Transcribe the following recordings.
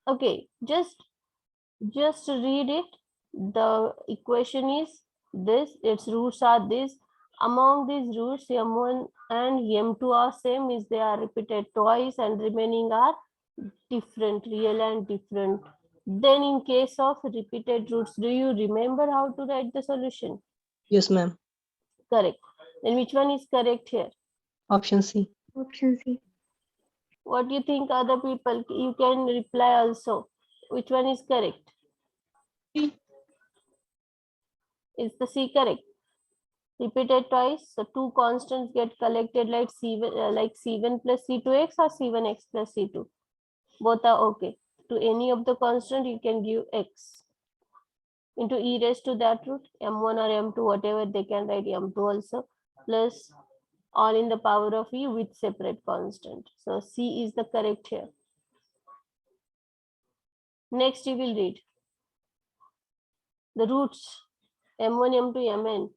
Okay, just read it. The equation is this, its roots are this. Among these roots, m1 and m2 are same, is they are repeated twice, and remaining are different, real and different. Then in case of repeated roots, do you remember how to write the solution? Yes, ma'am. Correct. Then which one is correct here? Option C. Option C. What do you think, other people? You can reply also. Which one is correct? Is the C correct? Repeated twice, so two constants get collected like C1 plus C2x or C1x plus C2. Both are okay. To any of the constant, you can give x into e raised to that root, m1 or m2, whatever they can write m2 also, plus all in the power of e with separate constant. So C is the correct here. Next, you will read the roots m1, m2, mn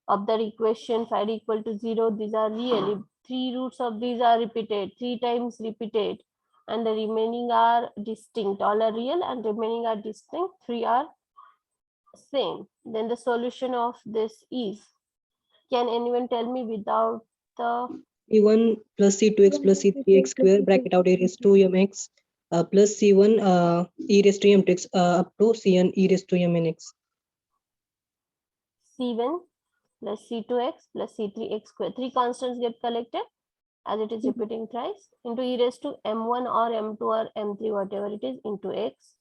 of that equation phi equal to 0. These are real. If three roots of these are repeated, 3 times repeated, and the remaining are distinct. All are real and remaining are distinct. 3 are same. Then the solution of this is, can anyone tell me without the C1 plus C2x plus C3x square bracket out a raised to mx plus C1 e raised to mx up to Cn e raised to mnx. C1 plus C2x plus C3x square? Three constants get collected as it is repeating thrice into e raised to m1 or m2 or m3, whatever it is, into x,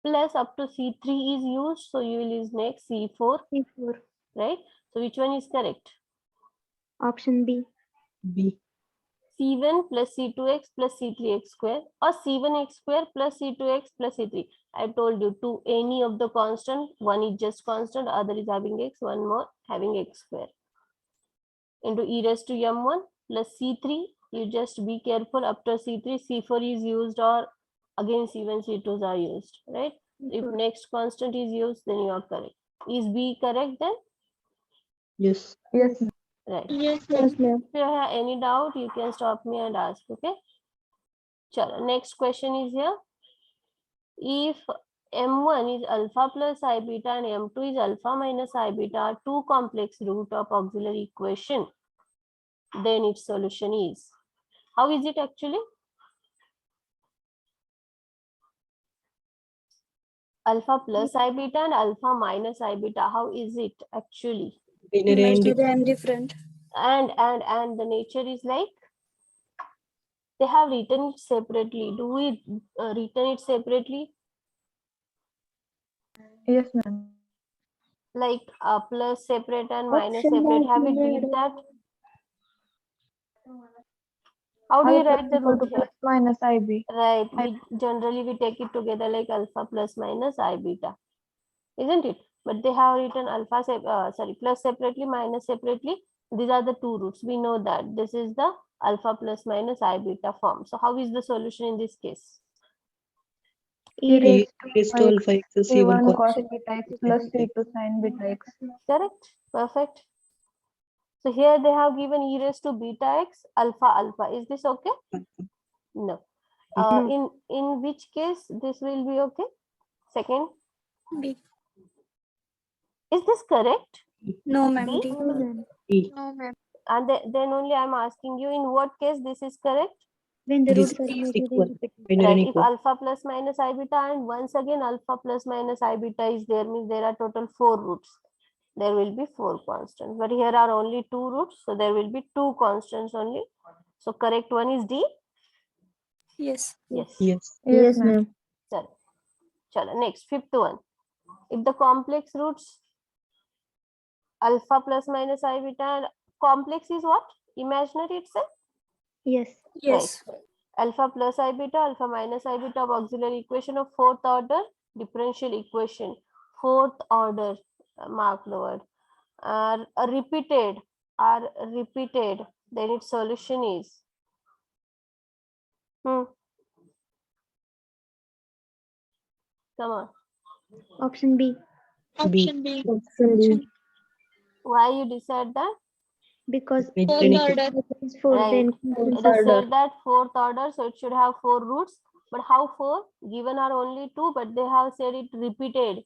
plus up to C3 is used, so you will use next C4, C4. right? So which one is correct? Option B. B. C1 plus C2x plus C3x square, or C1x square plus C2x plus C3. I told you, to any of the constant, one is just constant, other is having x, one more having x square, into e raised to m1 plus C3. You just be careful, after C3, C4 is used, or again C1, C2s are used, right? If next constant is used, then you are correct. Is B correct then? Yes. Yes. Right. Yes, ma'am. If you have any doubt, you can stop me and ask, okay? Chalo, next question is here. If m1 is alpha plus I beta and m2 is alpha minus I beta are two complex root of auxiliary equation, then its solution is. How is it actually? Alpha plus I beta and alpha minus I beta. How is it actually? Binary and different. And the nature is like, they have written it separately. Do we written it separately? Yes, ma'am. Like plus separate and minus separate. Have we did that? How do you write the root here? Minus IB. Right, we generally take it together like alpha plus minus I beta, isn't it? But they have written alpha plus separately, minus separately. These are the two roots. We know that this is the alpha plus minus I beta form. So how is the solution in this case? E raised raised to to alpha x C1 C1 cos beta x plus C2 sin beta x. Correct, perfect. So here they have given e raised to beta x alpha alpha. Is this okay? No. No. In which case this will be okay? Second. B. Is this correct? No, ma'am. B? D. E. No, ma'am. And then only I'm asking you, in what case this is correct? When the This roots are is equal. equal. Binary Right, and if equal. alpha plus minus I beta, and once again alpha plus minus I beta is there, means there are total 4 roots. There will be 4 constants, but here are only 2 roots, so there will be 2 constants only. So correct one is D. Yes. Yes. Yes. Yes, ma'am. Chalo, next, fifth one. If the complex roots alpha plus minus I beta, and complex is what? Imaginary itself? Yes. Yes. Right. Alpha plus I beta, alpha minus I beta of auxiliary equation of fourth order differential equation. Fourth order, mark the word, are repeated, then its solution is. Come on. Option B. B. Option B. Why you decide that? Because Binary and equal. is 4, Right. then It is said that fourth order, so it should have 4 roots. But how 4? Given are only 2, but they have said it repeated,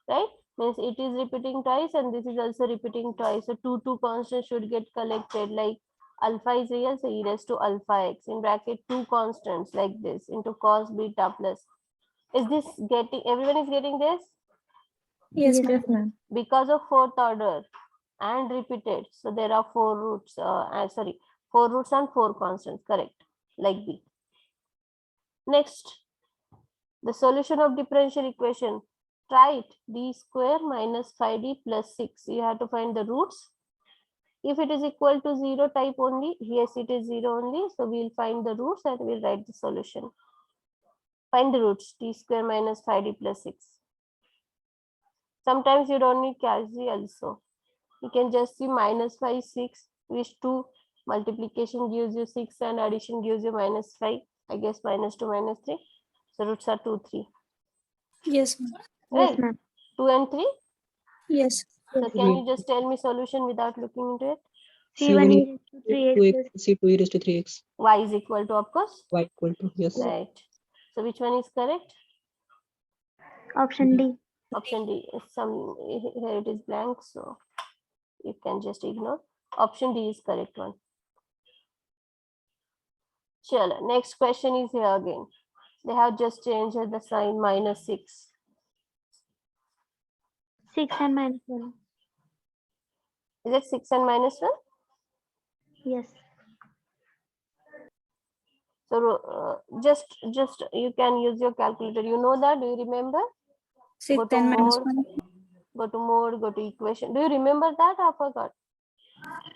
right? Means it is repeating twice and this is also repeating twice. So two constants should get collected, like alpha is real, so e raised to alpha x in bracket 2 constants like this into cos beta plus. Is this getting, everyone is getting this? Yes, ma'am. Because of fourth order and repeated. So there are 4 roots, 4 roots and 4 constants, correct, like B. Next, the solution of differential equation. Try it, d square minus 5d plus 6. You have to find the roots. If it is equal to 0 type only, yes, it is 0 only. So we'll find the roots and we'll write the solution. Find the roots, d square minus 5d plus 6. Sometimes you don't need calculus also. You can just see minus 5, 6, which 2 multiplication gives you 6 and addition gives you minus 5. I guess minus 2, minus 3. So roots are 2, 3. Yes, ma'am. Right? Yes, ma'am. 2 and 3. Yes. So can you just tell me solution without looking into it? C1 C1 e raised to 3x plus C2 e raised to 3x, Y is equal to, of course. y equal to, yes. Right. So which one is correct? option D. Option D. Some here it is blank, so you can just ignore. Option D is correct one. Sure. Next question is here again. They have just changed the sign minus 6. 6 and minus 1. Is it 6 and minus 1? Yes. So just you can use your calculator. You know that? Do you remember? 6 Go to and minus mode. 1. Go to mode. Go to equation. Do you remember that? I forgot.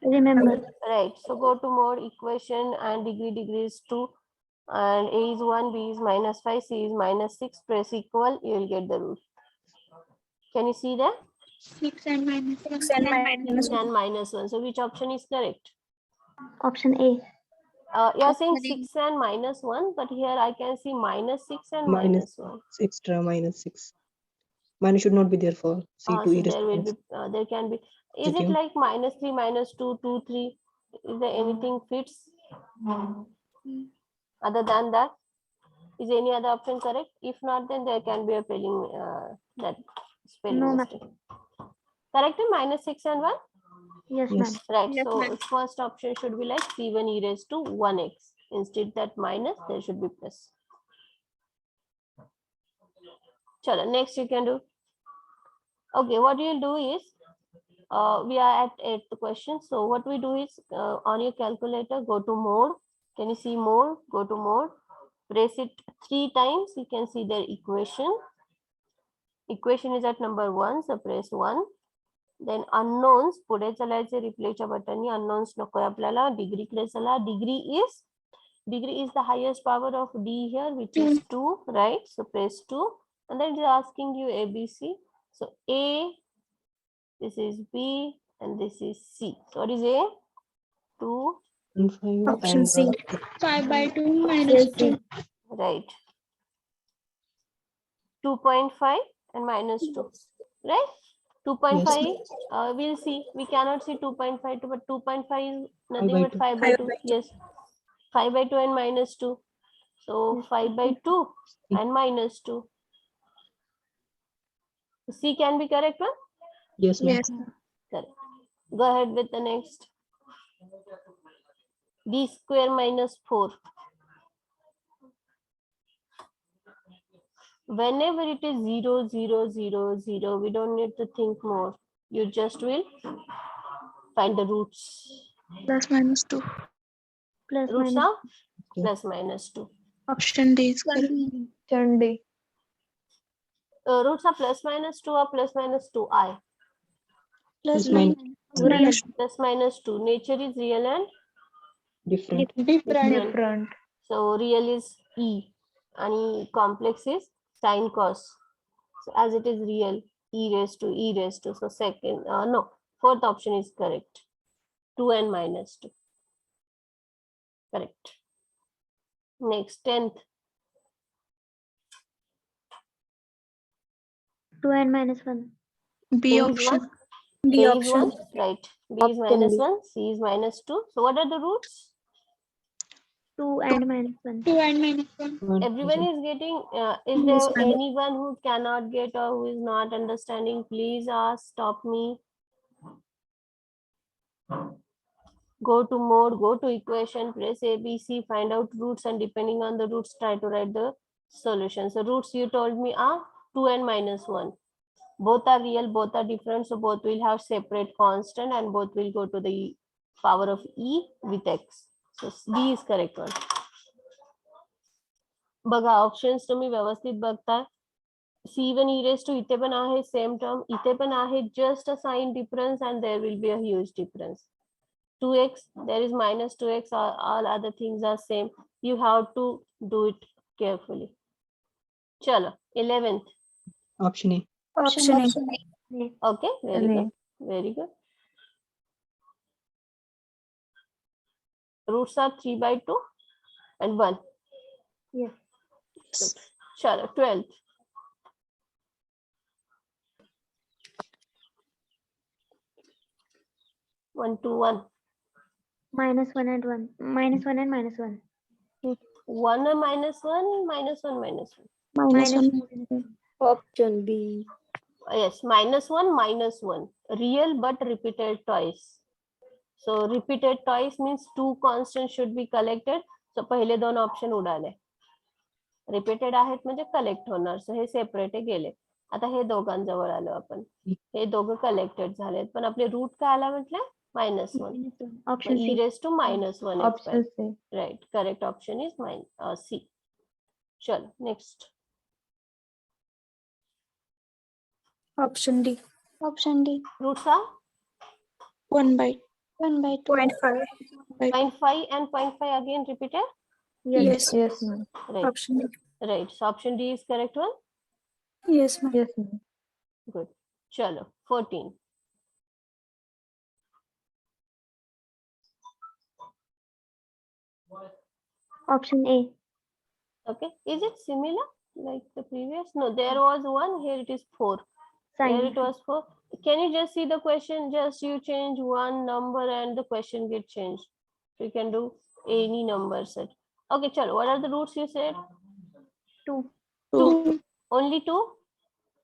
Remember. Right. So go to mode, equation, and degree is 2. And A is 1, B is minus 5, C is minus 6. Press equal. You will get the root. Can you see that? 6 and minus 1. 6 and minus 6 and minus 1. So which option is correct? Option A. You are saying Option A. 6 and minus 1, but here I can see minus 6 and Minus minus 1. extra minus 6. Minus should not be there for C2 So e raised there to will 3x. be, there can be, is it Okay. like minus 3, minus 2, 2, 3? Is there anything fits other than that? Is any other option correct? If not, then there can be a spelling, that spelling No, ma'am. mistake. Correct, minus 6 and 1? Yes, Yes. ma'am. Right, Yes, so ma'am. first option should be like C1 e raised to 1x. Instead that minus, there should be plus. Chala, next you can do. Okay, what you'll do is, we are at 8th question. So what we do is, on your calculator, go to mode. Can you see mode? Go to mode. Press it 3 times. You can see the equation. Equation is at number 1. So press 1. Then unknowns. पुढे चलायचे रिप्लेच्या बटननी unknowns नको आपल्याला. Degree कडे चला. Degree is the highest power of D here, which is 2, right? So press 2. And then it is asking you ABC. So A, this is B, and this is C. So what is A? 2, And 5 Option and, C. 5 by 2 minus 2. right? 2.5 and minus 2, right? 2.5, we'll see. We cannot see 2.5, but 2.5 is nothing by but 2. 5 by 2. Yes, 5 by 2 and minus 2. So 5 by 2 and minus 2. C can be correct one? Yes, ma'am. Yes. Correct. Go ahead with the next. D square minus 4. Whenever it is 0, 0, 0, 0, we don't need to think more. You just will find the roots. Plus minus 2. Plus Roots minus. of plus minus 2. Option D is correct. D. Roots are plus minus 2 or plus minus 2i. Plus minus. minus Plus minus 2. Nature is real and different. different. So real is e and complex is sine cos. So as it is real, e raised to. So second, no, fourth option is correct. 2 and minus 2. Correct. Next, 10th. 2 and minus 1. B A is option. 1. B A is option. 1, right. B is Option minus B. 1. C is minus 2. So what are the roots? 2 and minus 1. 2 and minus 1. Everyone is getting, is Yes, there ma'am. anyone who cannot get or who is not understanding? Please ask, stop me. Go to mode, go to equation, press ABC, find out roots, and depending on the roots, try to write the solution. So roots you told me are 2 and minus 1. Both are real, both are different, so both will have separate constant and both will go to the power of e with x. So D is correct one. बघा options तुम्ही व्यवस्थित बघताय. C1 e raised to इथे पण आहे same term, इथे पण आहे just a sign difference and there will be a huge difference. 2x, there is minus 2x, all other things are same. You have to do it carefully. Chalo, 11th. Option A. Option A. Okay, very good. Very good. Roots are 3 by 2 and 1. Yes. Chalo, 12th. One, two, one. Minus 1 and 1. Minus 1 and minus 1. 1 and minus 1, minus 1, minus 1. Minus Minus 1. Option B. Yes, minus 1, minus 1. Real but repeated twice. So repeated twice means two constants should be collected. So पहिले दोन option उडाले. Repeated आहेत म्हणजे collect होणार. सो हे separate गेले. आता हे दोघांजवळ आलो आपण. हे दोघं कलेक्टेड झालेत पण आपले रूट काय आला म्हटलं -1. Option e C. raised to -1. Option C. Right. Correct option is C. चलो next. Option D. Option D. Roots are 1 by 2. 0.5. 0.5 and 0.5 again repeated. Yes. Yes, ma'am. Right. Option D. Right. So option D is correct one. Yes, ma'am. Yes, ma'am. Good. Chalo, 14. Option A. Okay. Is it similar like the previous? No, there was 1. Here it is 4. Here Sign. it was 4. Can you just see the question? Just you change one number and the question get changed. You can do any number set. Okay, chalo. What are the roots you said? 2. 2. Only 2?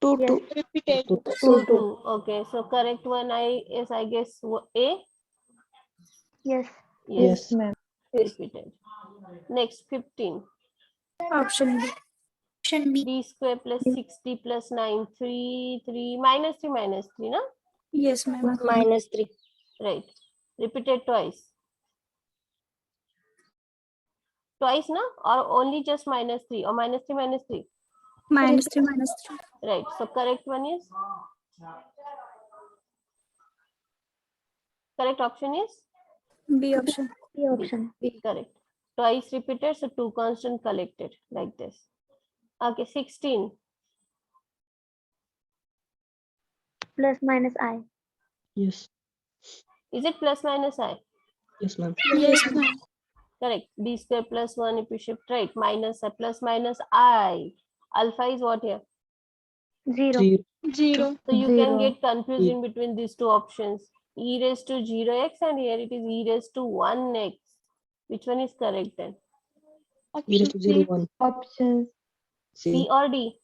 2. Yes. 2. Repeated. 2. Okay, so correct one I guess A. Yes. Yes, ma'am. repeated. Next 15. Option B. Option B. B square plus 60 plus 9, 3, 3, minus 3, no? Yes, ma'am. -3. Right. Repeated twice. Twice, no? Or only just -3 or -3, -3. -3. -3. Right. So correct one is? Correct option is? B option. B option. Correct. Twice repeated, so two constant collected like this. Okay, 16. Plus minus I. Yes. Is it plus minus I? Yes, ma'am. Yes, ma'am. Correct. B square plus 1 if you shift right. Minus I plus minus I. Alpha is what here? 0. 0. So you can Zero. get confused in between these two options. E raised to 0x and here it is e raised to 1x. Which one is correct then? E raised to 0, 1. Options C C. or D?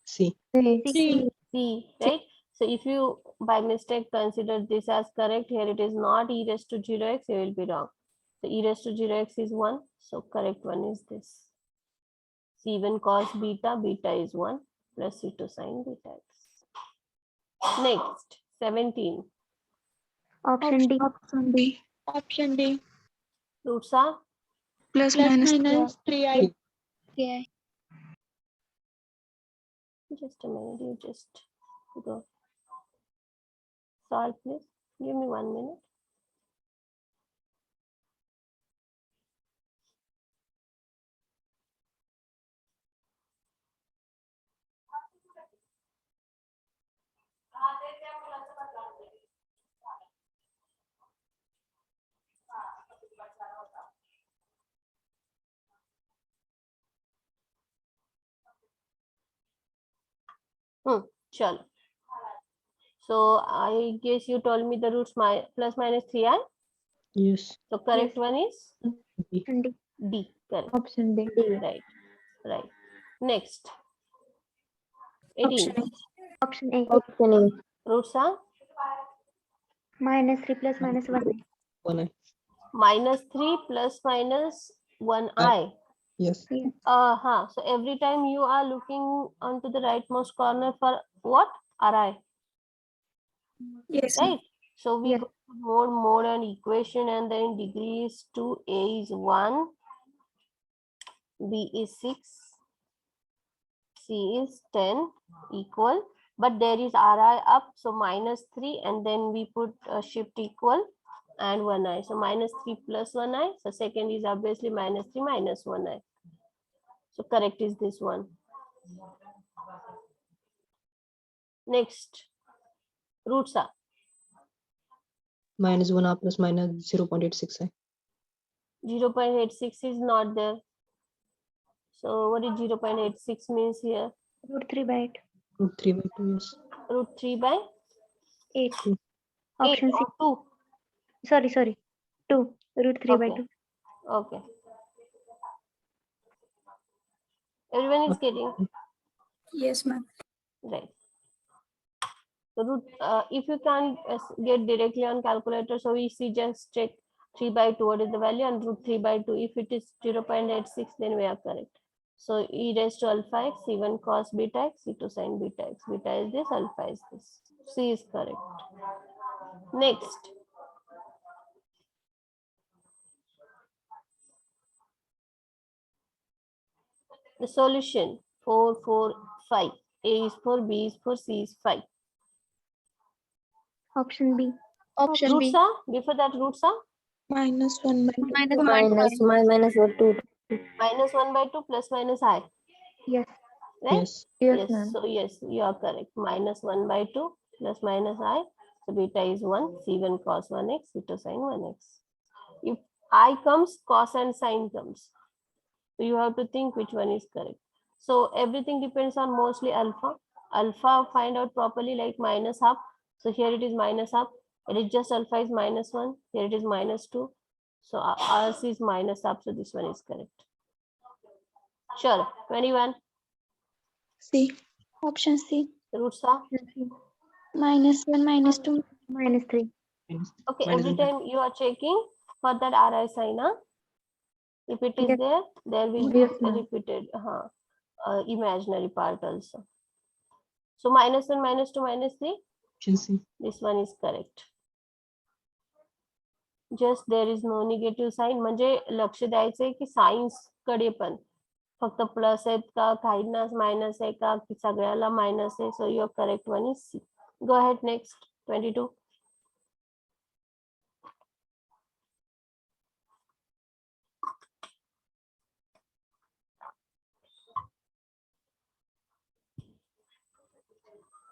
C. C. C. C, right? So if you by mistake consider this as correct, here it is not e raised to 0x, you will be wrong. So e raised to 0x is 1. So correct one is this. C1 cos beta, beta is 1 plus C2 sin beta x. Next, 17. Option D. Option D. Option D. Roots are Plus minus 3i. just a minute, you just go. Solve, please. Give me 1 minute. Chalo. So I guess you told me the roots plus minus 3i. Yes. So correct one is B. Option D. D. Correct. Option D. Right. Right. Next. 18. Option A. Option A. Roots are -3 plus -1. 1i. -3 plus minus 1i. Yes. Yes. So every time you are looking onto the rightmost corner for what? Ri. Yes, ma'am. Right. So we Yes. go to mode and equation, and then degrees to A is 1, B is 6, C is 10 equal, but there is Ri up, so -3, and then we put shift equal and 1i. So -3 plus 1i. So second is obviously -3 minus 1i. So correct is this one. Next, roots are -1r plus -0.86i. 0.86 is not there. So what is 0.86 means here? √3/8. Root 3 by 2, yes. √3 by 8. 2. 8 Option C. or 2. Sorry. 2. √3/2. Okay. Everyone is getting Yes, ma'am. right. So if you can't get directly on calculator, so we see just check 3 by 2 what is the value, and √3 by 2. If it is 0.86, then we are correct. So e raised to alpha x, c1 cos beta x, c2 sin beta x. Beta is this, alpha is this. C is correct. Next. The solution 4, 4, 5. A is 4, B is 4, C is 5. Option B. Option Roots B. are, before that roots are -1 by 2. -1 -1 by 2 plus minus I. Yes. Right? Yes. Yes, ma'am. So yes, you are correct. -1 by 2 plus minus I. So beta is 1, c1 cos 1x, c2 sin 1x. If I comes, cos and sin comes. So you have to think which one is correct. So everything depends on mostly alpha. Alpha find out properly like -half. So here it is -half. It is just alpha is -1. Here it is -2. So ours is -half. So this one is correct. Sure. 21. C. Option C. Roots are. -1 -2. -3. Okay, Minus every one. time you are checking for that Ri sign. If it is Yes. there will be Yes, ma'am. repeated imaginary part also. So -1, -2, -3. Option C. This one is correct. Just there is no negative sign. म्हणजे लक्ष द्यायचंय की science कडे पण फक्त plus आहेत का काहींना मायनस आहे का की सगळ्याला मायनस आहे. So your correct one is C. Go ahead next 22.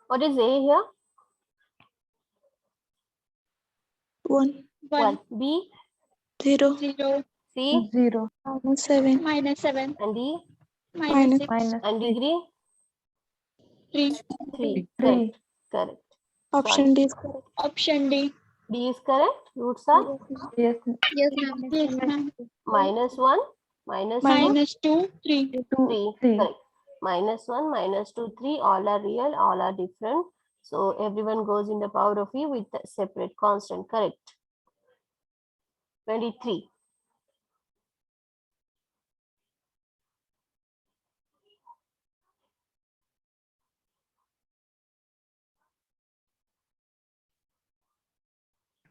What is A here? 1 1. B, 0 C, 0. -7 -7 and D, -6 and degree 3. 3. 3. Correct. Option D is correct. Option D. D is correct. Roots are Yes. Yes, ma'am. Yes, ma'am. -1, -2, -2 3. 3. 3. Correct. -1, -2, 3. All are real. All are different. So everyone goes in the power of E with a separate constant. Correct. 23.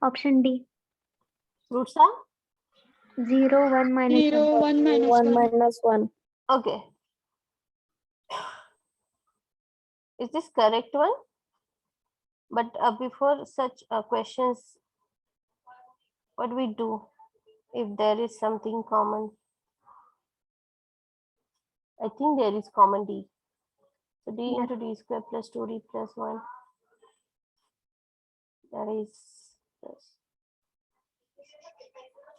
Option D. Roots are 0, 1, -1. 0 1 -1. okay. Is this correct one? But before such questions, what we do if there is something common? I think there is common D. So D Yes. into D square plus 2D plus 1. That is this.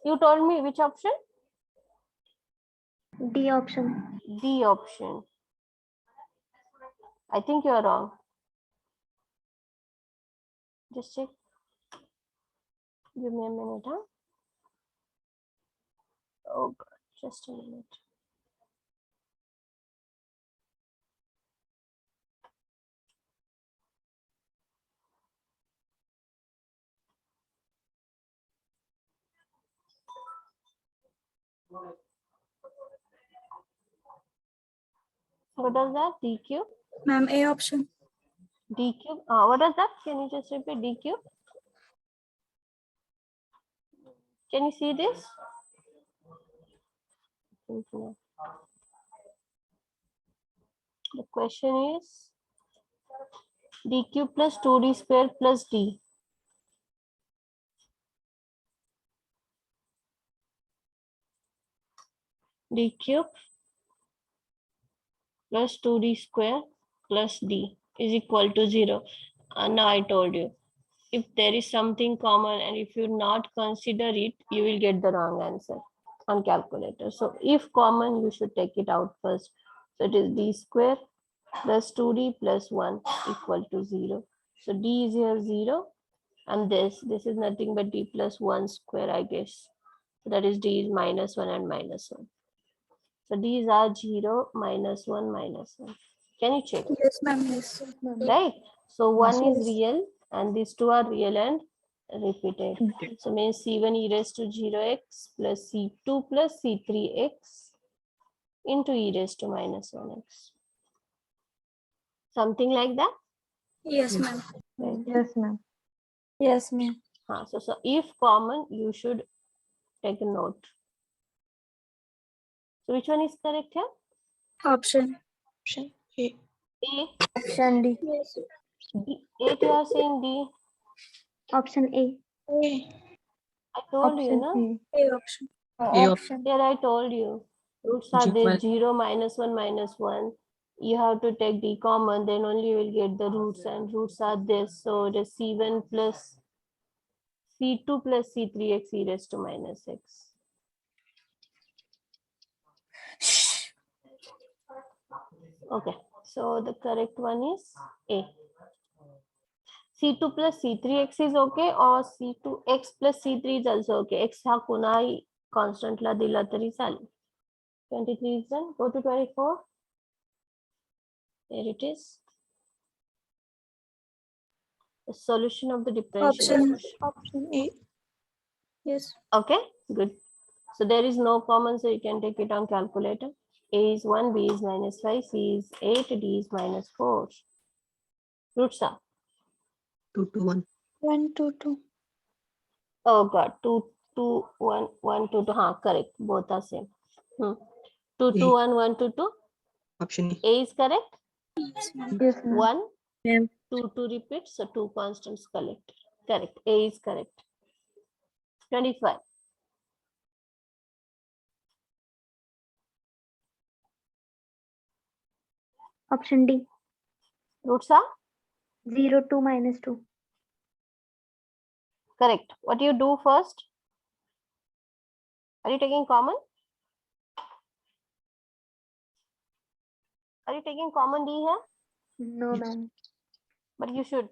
You told me which option? D option. D option. I think you are wrong. Just check. Give me a minute, huh? Oh God, Just a minute. What does that? D cube? Ma'am, A option. D cube? What does that? Can you just repeat? D cube? Can you see this? No. The question is D cube plus 2D square plus D. D cube plus 2D square plus D is equal to 0. Now I told you, if there is something common and if you not consider it, you will get the wrong answer on calculator. So if common, you should take it out first. So it is D square plus 2D plus 1 equal to 0. So D is here 0 and this is nothing but D plus 1 square, I guess. So that is D is minus 1 and minus 1. So these are 0, minus 1, minus 1. Can you check? Yes, ma'am. Yes, ma'am. Right? So 1 is Yes. real and these two are real and repeated. So means C1 e raised to 0x plus C2 plus C3x into e raised to minus 1x. Something like that? Yes, ma'am. Right. Yes, ma'am. Yes, ma'am. So if common, you should take a note. So which one is correct here? Option. Option A. A. Option D. Yes. D. 8 you are saying D. Option A. A. I told you, Option no? C. A option. A Option. Here I told you. Roots are there 0, minus 1, minus 1. You have to take the common, then only you will get the roots, and roots are this. So the C1 plus C2 plus C3x e raised to minus x. Okay, so the correct one is A. C2 plus C3x is okay, or C2x plus C3 is also okay. X ha kunai constant la dila tari चालेल. 23 is done. Go to 24. There it is. The solution of the differential Option. equation. Option A. Yes. Okay, good. So there is no common, so you can take it on calculator. A is 1, B is minus 5, C is 8, D is minus 4. Roots are. 2 to 1. 1, 2, 2. Oh God, 2, 2, 1, 1, 2, 2. Correct. Both are same. 2, 2, 1, 1, 2, 2. Option A. A is correct. Yes, ma'am. Yes, ma'am. 1, Ma'am. 2, 2 repeats, so 2 constants collect. Correct. A is correct. 25. Option D. Roots are 0, 2, minus 2. correct. What do you do first? Are you taking common? Are you taking common D here? No, Yes. ma'am. But you should.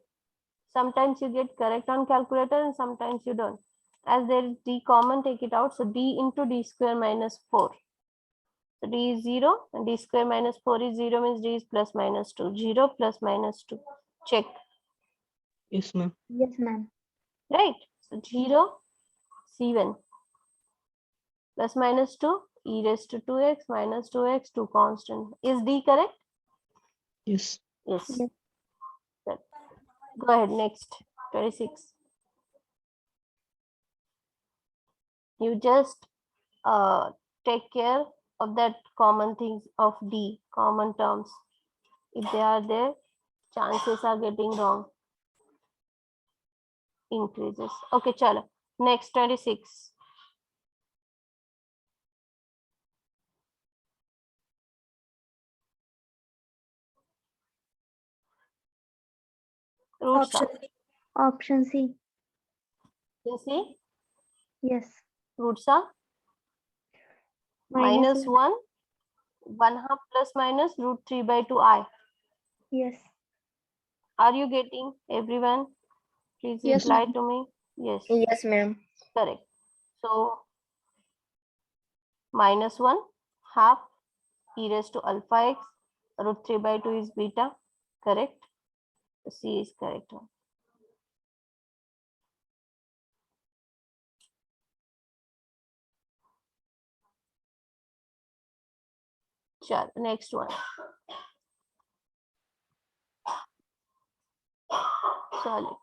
Sometimes you get correct on calculator and sometimes you don't. As there is D common, take it out. So D into D square minus 4. So D is 0 and D square minus 4 is 0 means D is plus minus 2. 0 plus minus 2. Check. Yes, ma'am. Yes, ma'am. Right? So 0, C1 plus minus 2 e raised to 2x minus 2x 2 constant. Is D correct? Yes. Yes. Yes. Good. Go ahead, next. 26. You just take care of that common things of D, common terms. If they are there, chances are getting wrong increases. Okay, chalo. Next, 26. Roots Option. are. Option C. You see, Yes. roots are minus 1, 1/2 plus minus root 3 by 2i. Yes. Are you getting, everyone? Please Yes, reply ma'am. to me. Yes, Yes, ma'am. correct. So minus 1 half e raised to alpha x root 3 by 2 is beta, correct? So C is correct one. Sure, next one. Solid.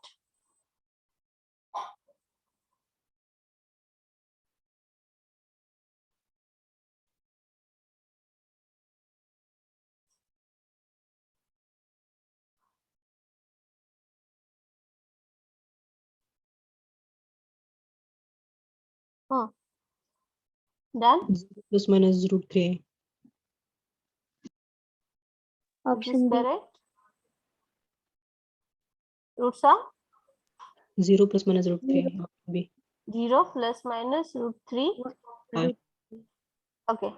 Done? 0 plus minus root 3i. Is Option this B. correct? Roots are 0 plus minus root 3i. Option B. 0 plus minus root 3. I. Okay.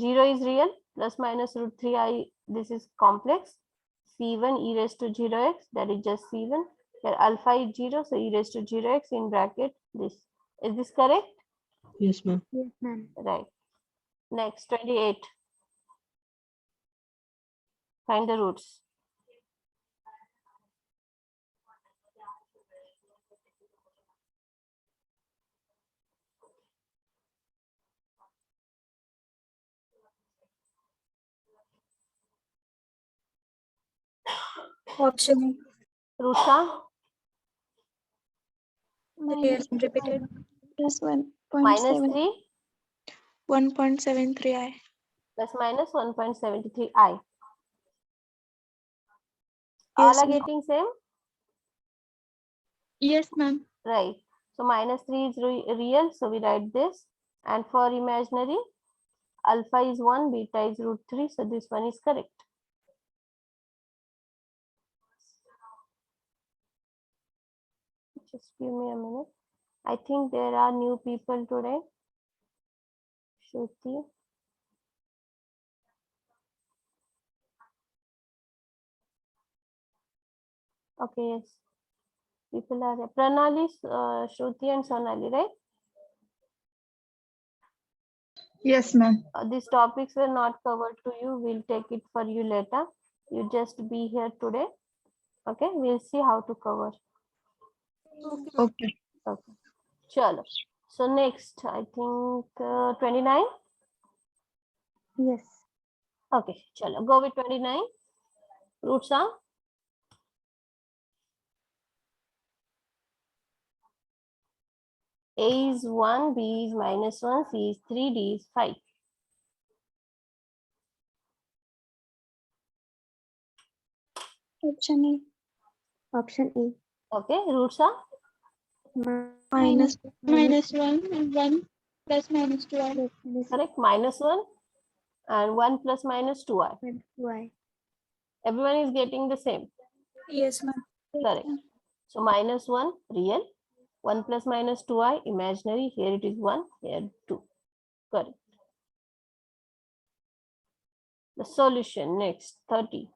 0 is real, plus minus root 3i, this is complex. C1 e raised to 0x, that is just C1. Here alpha is 0, so e raised to 0x in bracket this. Is this correct? Yes, ma'am. Yes, ma'am. Right. Next, 28. Find the roots. Option Roots are A. Here repeated. Plus 1.7. minus 3 1.73i. plus minus 1.73i. All Yes, are ma'am. getting same? Yes, ma'am. Right. So minus 3 is real, so we write this. And for imaginary, alpha is 1, beta is root 3, so this one is correct. Just give me a minute. I think there are new people today. Shruti. Okay, yes. People are there. Pranali, Shruti and Sonali, right? Yes, ma'am. These topics were not covered to you. We'll take it for you later. You just be here today. Okay, we'll see how to cover. Okay. Okay. Chalo. So next, I think 29. Yes. Okay, chalo. Go with 29. Roots are A is 1, B is minus 1, C is 3, D is 5. Option A. Option A. Okay, roots are Minus 1 and 1 plus minus 2i. correct. Minus 1 and 1 plus minus 2i. Y. Everyone is getting the same. Yes, ma'am. Correct. So minus 1 real, 1 plus minus 2i imaginary. Here it is 1, here 2. Correct. The solution next 30.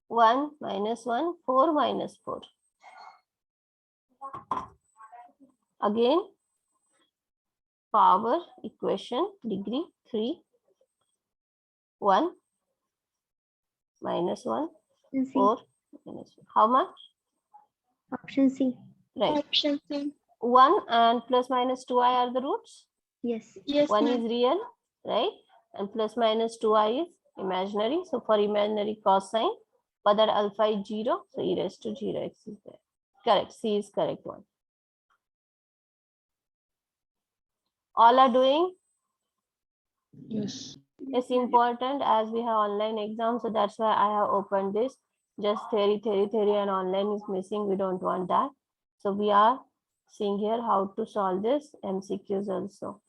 One minus 1, 4 minus 4. Again, power equation degree 3. 1 minus 1, Option C. 4 minus 1. How much? Option C. Right. Option C. 1 and plus minus 2i are the roots. Yes. Yes, 1 ma'am. is real, right? And plus minus 2i is imaginary. So for imaginary cosine, but that alpha is 0. So e raised to 0x is there. Correct. C is correct one. All are doing? Yes. It's important as we have online exam. So that's why I have opened this. Just theory and online is missing. We don't want that. So we are seeing here how to solve this MCQs also.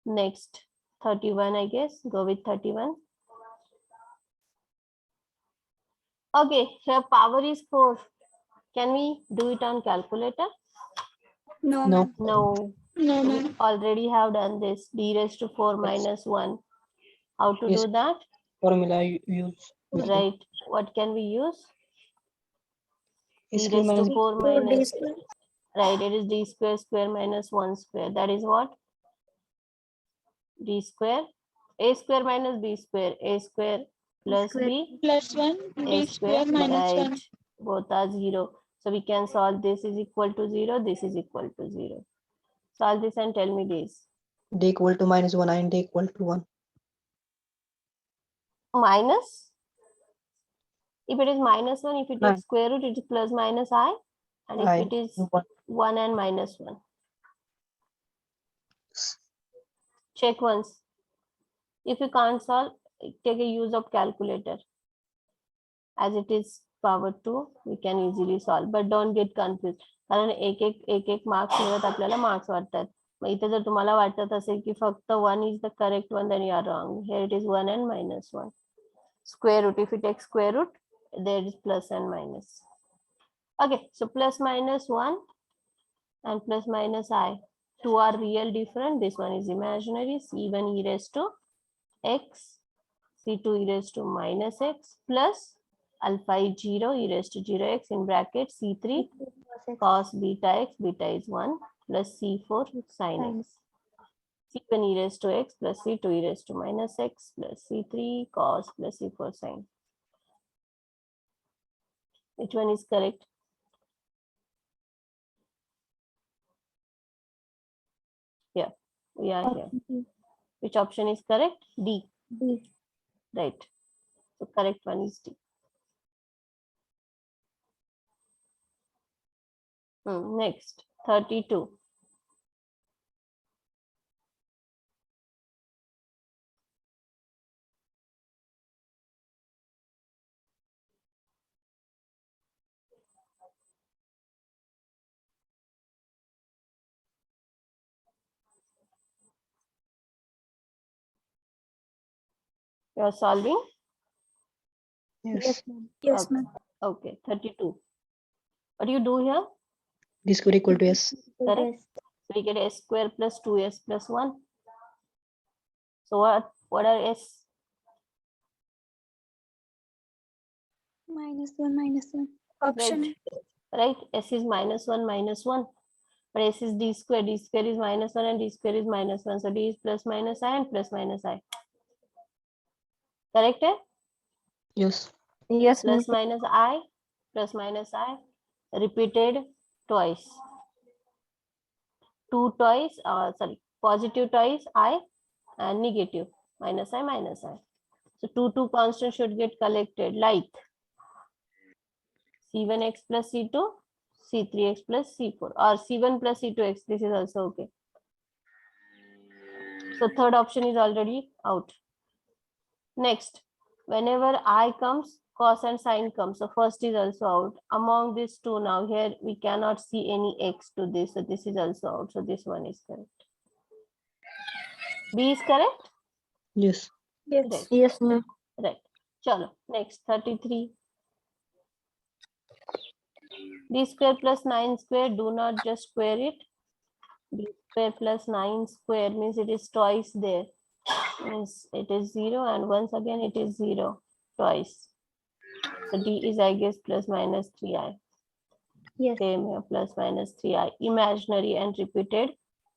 Next, 31, I guess. Go with 31. Okay, here power is 4. Can we do it on calculator? No, No. ma'am. No. No, We ma'am. already have done this. D raised to 4 minus 1. How to Yes. do that? Formula use. Right. What can we use? A e square raised to minus 4 4 d minus, square. right, it is d square square minus 1 square. That is what? D square. A square minus b square. A square plus Square. b. Plus 1, A d square, square minus 1. right. Both are 0. So we can solve this is equal to 0. This is equal to 0. Solve this and tell me this. d equal to -1 and d equal to 1. Minus. If it is -1, if you take Nine. square root, it is plus minus I. And if I it is 1. 1 and -1. Check once. If you can't solve, take a use of calculator. As it is power 2, we can easily solve. But don't get confused. कारण एक marks मिळत आपल्याला marks वाटतात. मग इथे जर तुम्हाला वाटत असेल की फक्त 1 is the correct one, then you are wrong. Here it is 1 and -1. Square root, if you take square root, there is plus and minus. Okay, so plus minus 1 and plus minus I. Two are real different. This one is imaginary. C1 e raised to x, C2 e raised to minus x plus alpha is 0 e raised to 0x in bracket C3 cos beta x, beta is 1 plus C4 sin x. C1 e raised to x plus C2 e raised to minus x plus C3 cos plus C4 sin. Which one is correct? Yeah, we are here. Which option is correct? D. D. Right. So correct one is D. Next, 32. You are solving? Yes. Yes, Okay. ma'am. Okay, 32. What do you do here? D square equal to S. Correct. So we get s square plus 2s plus 1. So what are s? -1. Option Right? S is -1 -1. But s is d square. D square is -1 and d square is -1. So d is plus minus I and plus minus I. Correct? Yes. Yes, Plus minus I, plus minus I, repeated twice. Positive twice I and negative minus I minus I. So two constants should get collected like C1x plus C2, C3x plus C4, or C1 plus C2x. This is also okay. So third option is already out. Next, whenever I comes, cos and sin comes. So first is also out. Among these two, now here we cannot see any x to this. So this is also out. So this one is correct. B is correct? Yes. yes. Right. Yes, ma'am. Right. Chalo. Next, 33. D square plus 9 square, do not just square it. D square plus 9 square means it is twice there. Means it is 0 and once again it is 0 twice. So D is, I guess, plus minus 3i. Yes. Same here, plus minus 3i. Imaginary and repeated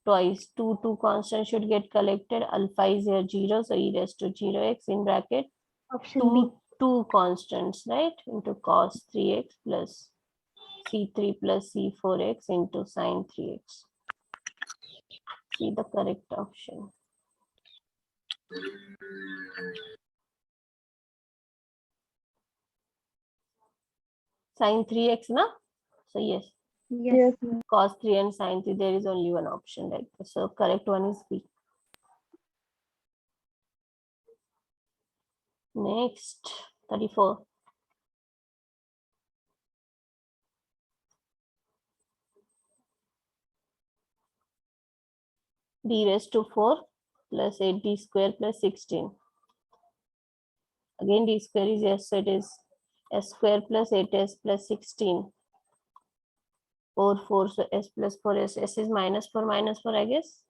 twice. Two constants should get collected. Alpha is here 0, so e raised to 0x in bracket. Option B. Two constants, right? Into cos 3x plus C3 plus C4x into sin 3x. See the correct option. Sin 3x, na? So yes, Yes. cos 3 and sin 3, there is only one option, right? So correct one is B. Next, 34. D raised to 4 plus 8d square plus 16. Again, d square is yes, so it is s square plus 8s plus 16. 4, so s plus 4s. S is -4, I guess.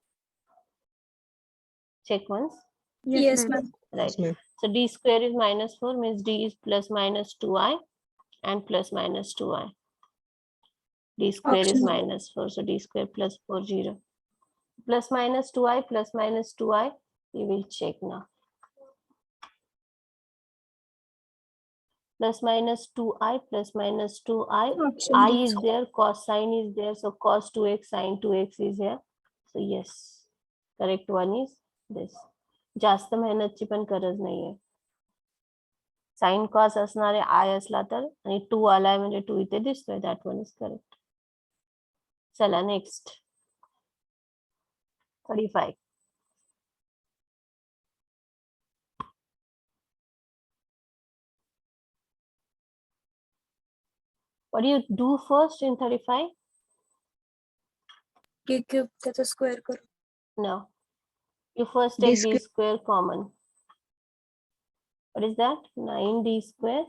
Check once. Yes, ma'am. Right. Yes, ma'am. So d square is -4 means d is plus minus 2i and plus minus 2i. D square is Option. minus 4, so D square plus 4, 0. Plus minus 2i, plus minus 2i. We will check now. Plus minus 2i, plus minus 2i. Option I D. is there, cosine is there, so cos 2x, sin 2x is here. So yes, correct one is this. जास्त मेहनतची पण गरज नाहीये. Sine cos असणारे आय असला तर आणि 2 आलाय म्हणजे 2 इथे दिसतोय. That one is correct. चला next 35. What do you do first in 35? D cube त्याचा स्क्वेअर करू. No. You first D take d square common. What is that? 9d square.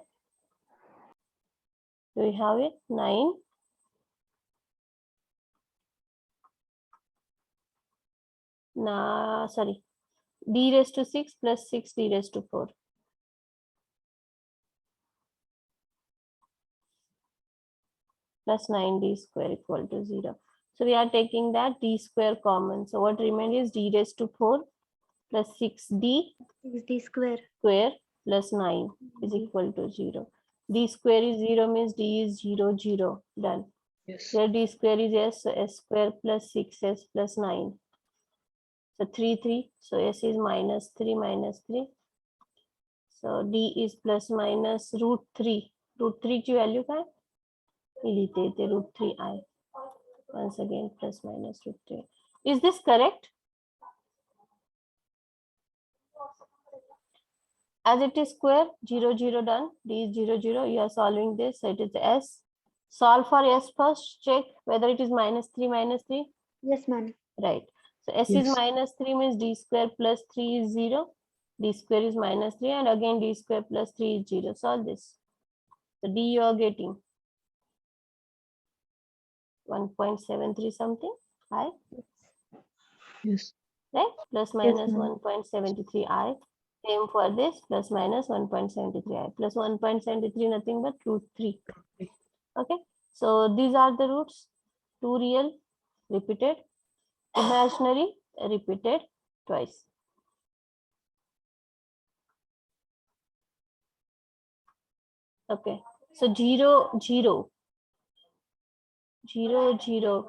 Do we have it? 9. Sorry. D raised to 6 plus 6 d raised to 4. Plus 9d square equal to 0. So we are taking that d square common. So what remains is d raised to 4 plus 6d Is D square. square plus 9 is equal to 0. D square is 0 means d is 0, 0. Done. Yes. Here d square is s, so s square plus 6s plus 9. So 3, 3. So s is minus 3, minus 3. So d is plus minus root 3. Root 3 ची value काय? मी लिहिते इथे root 3i. Once again plus minus root 3. Is this correct? As it is square, 0, 0 done. D is 0, 0. You are solving this. So it is s. Solve for s first. Check whether it is minus 3, minus 3. Yes, ma'am. Right. So s is Yes. minus 3 means d square plus 3 is 0. D square is minus 3 and again d square plus 3 is 0. Solve this. So d you are getting 1.73 something. I. Yes. Right? Plus minus ma'am. 1.73i. Same for this, plus minus 1.73i. Plus 1.73 nothing but root 3. Okay. So these are the roots. 2 real, repeated. Imaginary, repeated twice. Okay. So 0, 0. 0, 0.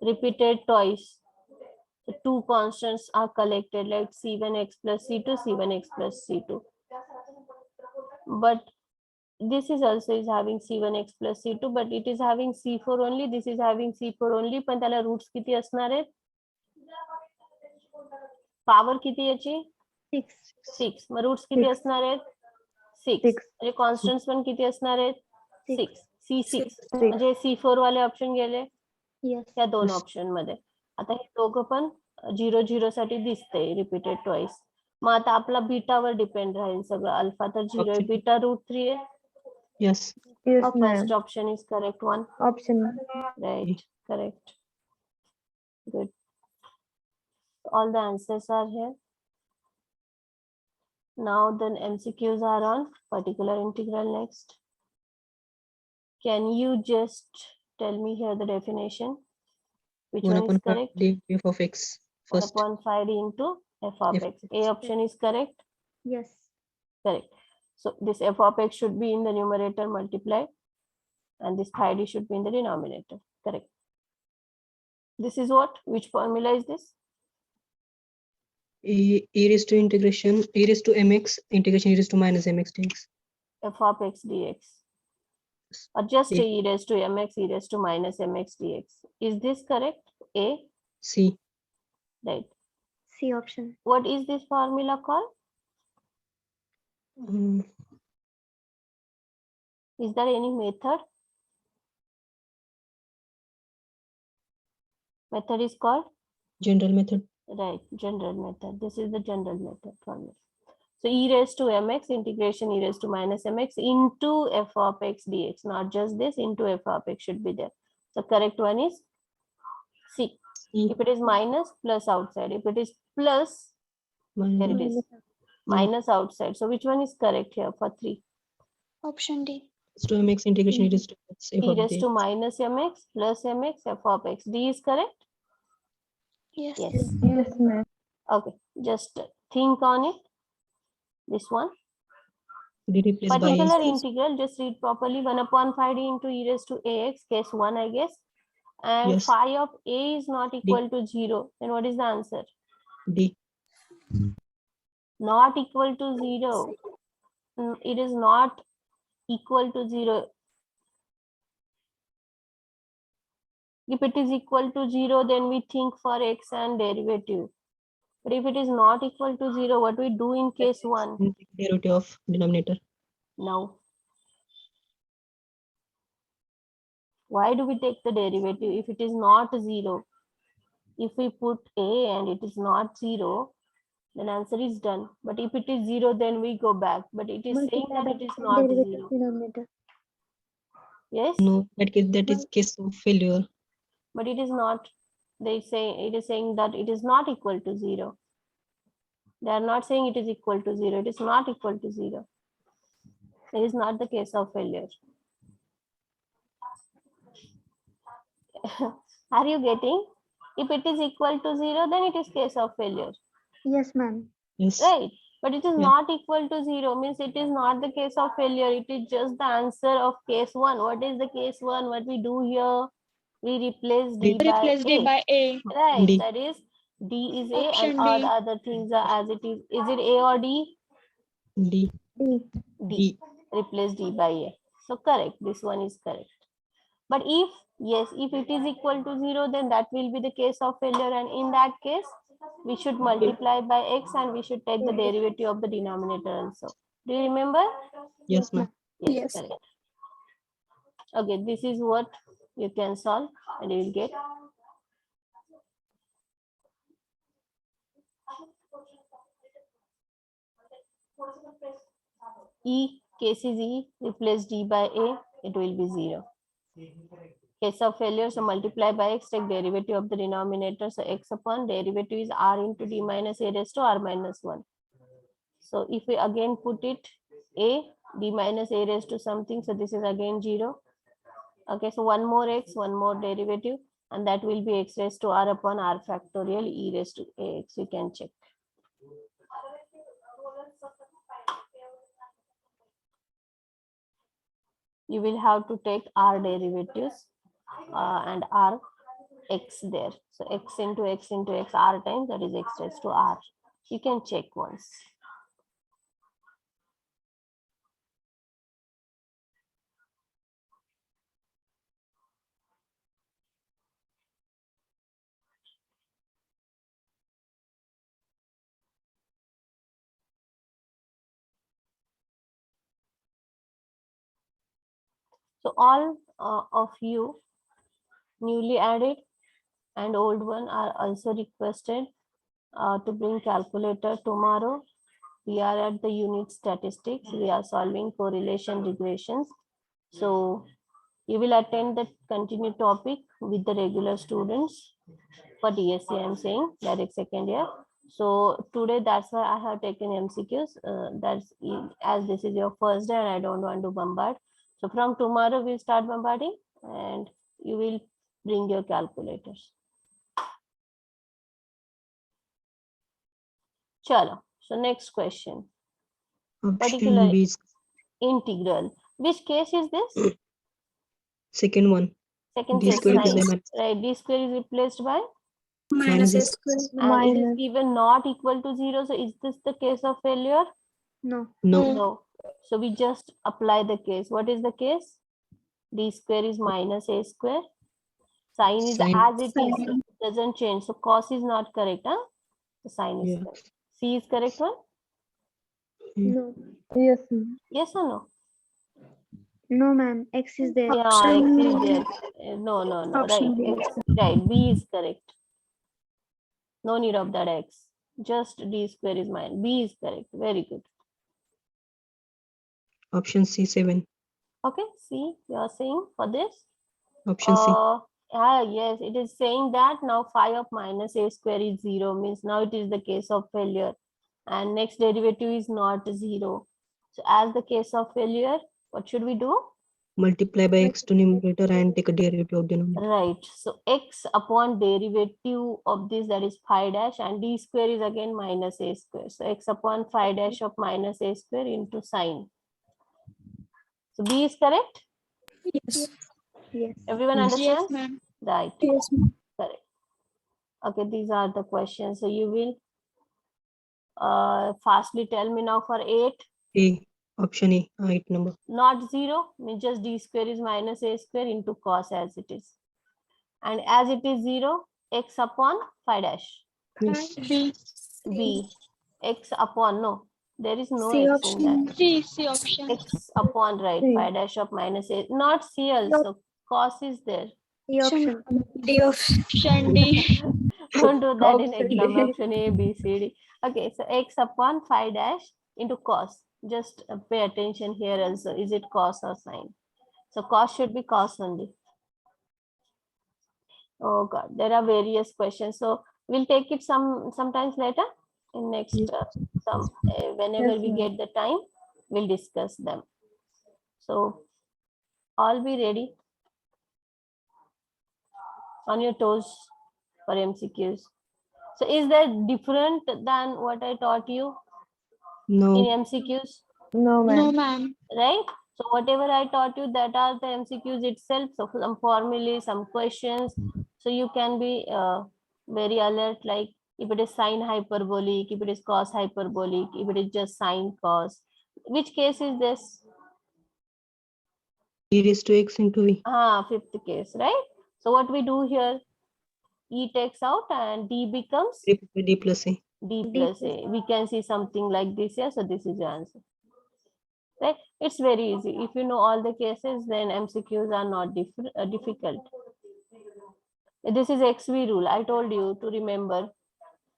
Repeated twice. The two constants are collected like c1x plus c2, c1x plus c2. But this is also is having c1x plus c2, but it is having c4 only. This is having c4 only. पण त्याला roots किती असणार आहेत? Power किती याची? 6. 6. मग roots किती Six. असणार आहेत? 6. Six. म्हणजे कॉन्स्टंट्स पण किती असणार आहेत? Six. 6. c6. Six. म्हणजे c4 वाले ऑप्शन गेले Yes. या दोन Yes. ऑप्शन मध्ये. आता हे दोघं पण 0, 0 साठी दिसतंय रिपीटेड ट्वाइस. मग आता आपला बीटावर डिपेंड राहील सगळं. अल्फा तर 0 आहे, Okay. बीटा रूट 3 आहे. Yes. Yes, First option is correct one. Option. Right, correct. Good. All the answers are here. Now then MCQs are on particular integral next. Can you just tell me here the definition? Which 1 one upon is correct? d f of x 1 first. upon 5d into f of F x. A option is correct. Yes. Correct. So this f of x should be in the numerator multiplied and this 5d should be in the denominator. Correct. This is what? Which formula is this? E raised to integration e raised to mx integration e raised to minus mx dx. F of x dx. Or just Yeah. e raised to mx e raised to minus mx dx. Is this correct? A. C. Right. C option. What is this formula called? Is there any method? Method is called? General method. Right, general method. This is the general method formula. So e raised to mx integration e raised to minus mx into f of x dx. Not just this, into f of x should be there. The correct one is C. C. If it is minus, plus outside. If it is plus, there it is. Minus outside. So which one is correct here for 3? Option D. to mx integration e raised to x f e of raised to dx. minus mx plus mx f of x. D is correct? Yes. Yes. Yes, ma'am. Okay, just think on it. This one. D replaced by Particular a. integral, just read properly. 1 upon 5d into e raised to ax, case 1, I guess. And Yes. phi of a is not equal to 0. Then what is the answer? D. Not equal to 0. It is not equal to 0. If it is equal to 0, then we think for x and derivative. But if it is not equal to 0, what we do in case 1? Derivative of denominator. No. Why do we take the derivative if it is not 0? If we put a and it is not 0, then answer is done. But if it is 0, then we go back. But it is saying Multiply that by it is x and not derivative 0. denominator. Yes, No, that is case of failure. but it is not. They say it is saying that it is not equal to 0. They are not saying it is equal to 0. It is not equal to 0. It is not the case of failure. Are you getting? If it is equal to 0, then it is case of failure. Yes, ma'am. Yes. Right? But it is Yeah. not equal to 0, means it is not the case of failure. It is just the answer of case 1. What is the case 1? What we do here? We replace D by Replace D A. by A. Right, D. that is D is A and Option all D. the other things are as it is. Is it A or D? D. D. D. D. Replace D by A. So correct. This one is correct. But if, yes, if it is equal to 0, then that will be the case of failure. And in that case, we should multiply by x and we should take the derivative of the denominator also. Do you remember? Yes, ma'am. Yes, Yes. correct. Okay, this is what you can solve and you will get. E, case is E, replace D by A, it will be 0. Case of failure, so multiply by x, take derivative of the denominator. So x upon derivative is r into d minus a raised to r minus 1. So if we again put it a, d minus a raised to something, so this is again 0. Okay, so one more x, one more derivative, and that will be x raised to r upon r factorial e raised to ax. You can check. You will have to take r derivatives and r x there. So x into x into x r times, that is x raised to r. You can check once. So all of you newly added and old one are also requested to bring calculator tomorrow. We are at the unit statistics. We are solving correlation regressions. So you will attend the continued topic with the regular students for DSC. I'm saying direct second year. So today that's why I have taken MCQs. As this is your first day and I don't want to bombard. So from tomorrow we'll start bombarding and you will bring your calculators. Chalo. So next question. Particular Option B is integral. Which case is this? second one. Second D case, square right? is Right. D square is replaced by Minus minus A a square. and it is given not equal to 0. So is this the case of failure? No. No. No. So we just apply the case. What is the case? D square is minus a square. Sign is Sign. as it is. Sign. It doesn't change. So cos is not correct. Huh? The sign is Yeah. correct. C is correct one? No. Yes, ma'am. Yes or no? No, ma'am. X is there. Yeah, X is there. No. Right. Option B. Right. B is correct. No need of that X. Just D square is mine. B is correct. Very good. Option C 7. Okay. See, you are saying for this. Option C. Yes, it is saying that now phi of minus a square is 0, means now it is the case of failure and next derivative is not 0. So as the case of failure, what should we do? multiply by x to numerator and take a derivative of denominator. Right. So x upon derivative of this, that is phi dash, and d square is again minus a square. So x upon phi dash of minus a square into sine. So B is correct? Yes. Yes. Everyone Yes. understands? ma'am. Right. Yes, ma'am. Correct. Okay, these are the questions. So you will fastly tell me now for 8. A, option A, 8 number. Not 0, means just d square is minus a square into cos as it is. And as it is 0, x upon phi dash. Yes. B, x upon, no, there is no C x option. in that. C option. X upon, right, C. phi dash of minus a, not C also, cos is there. C option. D option. Option D. Don't do that in Option exam, D. option A, B, C, D. Okay, so x upon phi dash into cos. Just pay attention here also. Is it cos or sine? So cos should be cos only. Oh God, there are various questions. So we'll take it sometimes later in next whenever Yes, we ma'am. get the time, we'll discuss them. So all be ready on your toes for MCQs. So is that different than what I taught you in No. MCQs, No, No, ma'am. ma'am. right? So whatever I taught you, that are the MCQs itself. So some formulae, some questions. So you can be very alert, like if it is sine hyperbolic, if it is cos hyperbolic, if it is just sine cos. Which case is this? E raised to x into v. Fifth case, right? So what we do here, E takes out and D becomes 3 by d plus a. D plus A. We can see something like this here. So this is your answer. Right? It's very easy. If you know all the cases, then MCQs are not difficult. This is XV rule. I told you to remember.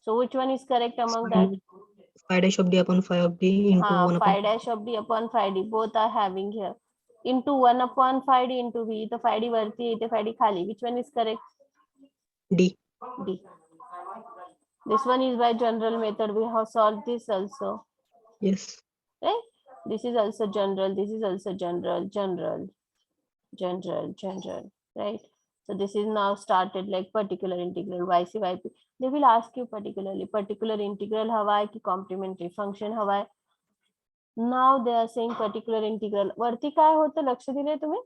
So which one is correct among that? Phi dash of d upon phi of d into 1 upon Phi dash of D upon phi D. Both are having here. Into 1 upon phi D into V. The phi D varti, the phi D khali. Which one is correct? d. D. This one is by general method. We have solved this also. Yes. Right? This is also general. This is also general. Right? So this is now started like particular integral, YC. They will ask you particular integral हवा है कि complementary function हवा है. Now they are saying particular integral. वरती काय होतं लक्ष दिले तुम्ही?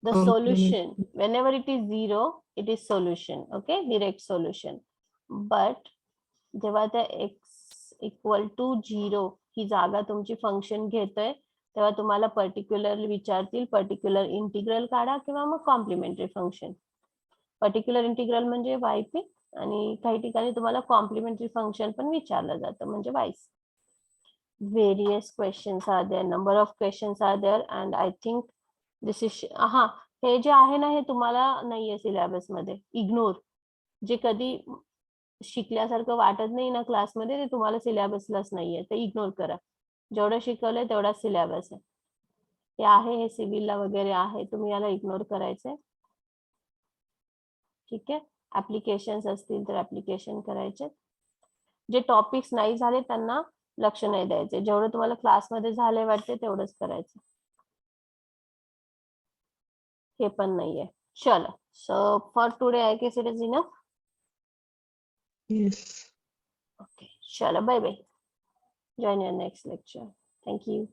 The solution. Whenever it is 0, it is solution. Okay, direct solution. But जेव्हा त्या x equal to 0 ही जागा तुमची फंक्शन घेतोय, तेव्हा तुम्हाला पर्टिक्युलर विचारतील पर्टिक्युलर इंटिग्रल काढा किंवा मग कॉम्प्लिमेंटरी फंक्शन. पर्टिक्युलर इंटिग्रल म्हणजे वायपी आणि काही ठिकाणी तुम्हाला कॉम्प्लिमेंटरी फंक्शन पण विचारलं जातं म्हणजे voice. Various questions are there, number of questions are there, and I think this is हे जे आहे ना हे तुम्हाला नाहीये सिलेबस मध्ये. इग्नोर. जे कधी शिकल्यासारखं वाटत नाही ना क्लासमध्ये, ते तुम्हाला सिलेबसलाच नाहीये, ते इग्नोर करा. जेवढं शिकवलंय तेवढा सिलेबस आहे. हे आहे, हे सिव्हिलला वगैरे आहे, तुम्ही याला इग्नोर करायचंय. ठीक आहे. ऍप्लिकेशन्स असतील तर ऍप्लिकेशन करायचे. जे टॉपिक्स नाही झाले त्यांना लक्ष नाही द्यायचे. जेवढं तुम्हाला क्लासमध्ये झाले वाटते तेवढंच करायचं. हे पण नाहीये. चलो. So for today I guess it is enough. Yes. Okay. Chalo, bye bye. Join your next lecture. Thank you.